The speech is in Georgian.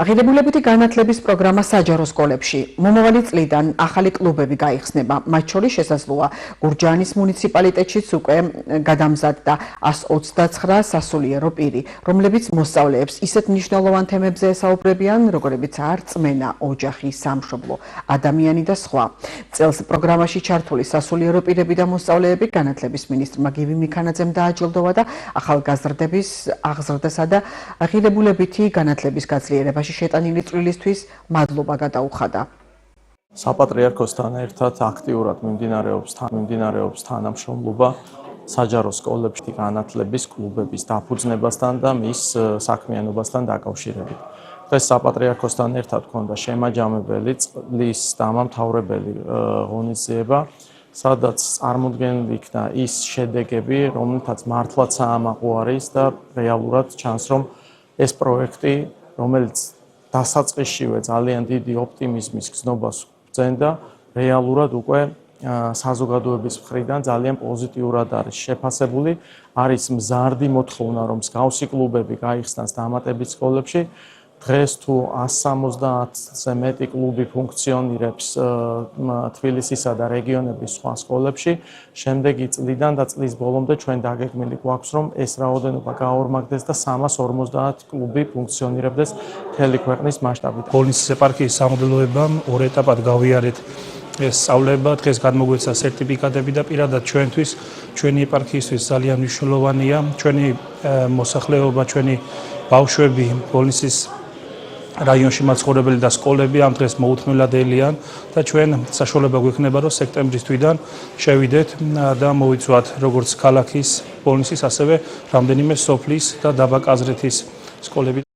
აღიდებულებითი განათლების პროგრამა საჯარო სკოლებში. მომავალი წლიდან ახალი კლუბები გაიხსნება. მათ შორის შესაძლოა გურჯაანის მუნიციპალიტეტშიც უკვე გადამზადდა 129 სასულიერო პირი, რომლებიც მოსწავლეებს ისეთ მნიშვნელოვან თემებზე ესაუბრებიან, როგორებიცაა რწმენა, ოჯახი, სამშობლო, ადამიანი და სხვა. წელს პროგრამაში ჩართული სასულიერო პირები და მოსწავლეები განათლების მინისტრმა გივი მიქანაძემ დააჯილდოვა და ახალგაზრდების აღზრდასა და აღიდებულებითი განათლების გაძლიერებაში შეტანილი წვლილისთვის მადლობა გადაუხადა. საპატრიარქოსთან ერთად აქტიურად მიმდინარეობს თანამშრომლობა საჯარო სკოლებში განათლების კლუბების დაფუძნებასთან და მის საქმიანობასთან დაკავშირებით. დღეს საპატრიარქოსთან ერთად ჰქონდა შემაჯამებელი წლის დამამთავრებელი ღონისძიება, სადაც წარმოდგენილი იქნა ის შედეგები, რომლითაც მართლაც საამაყო არის და რეალურად ჩანს, რომ ეს პროექტი, რომელიც დასაწყისშივე ძალიან დიდი ოპტიმიზმის გზნობას გვძენდა, რეალურად უკვე საზოგადოების მხრიდან ძალიან პოზიტიურად არის შეფასებული. არის მზარდი მოთხოვნა, რომ მსგავსი კლუბები გაიხსნას დამატებით სკოლებში. დღეს თუ 170-ზე მეტი კლუბი ფუნქციონირებს თბილისისა და რეგიონების სხვა სკოლებში, შემდეგი წლიდან და წლის ბოლომდე ჩვენ დაგეგმილი გვაქვს, რომ ეს რაოდენობა გაორმაგდეს და 350 კლუბი ფუნქციონირებდეს მთელი ქვეყნის მასშტაბით. ბოლნისის ეპარქიის სამღვდელოებამ ორ ეტაპად გავიარეთ ეს სწავლება, დღეს გადმოგვეცა სერტიფიკატები და პირადად ჩვენთვის, ჩვენი ეპარქიისთვის ძალიან მნიშვნელოვანია, ჩვენი მოსახლეობა, ჩვენი ბავშვები ბოლნისის რაიონში მაცხოვრებელი და სკოლები ამ დღეს მოუთმენლად ელიან და ჩვენ საშუალება გვექნება, რომ სექტემბრის თვიდან შევიდეთ და მოვიცვათ როგორც ქალაქის, ბოლნისის, ასევე რამდენიმე სოფლის და დაბა კაზრეთის სკოლები.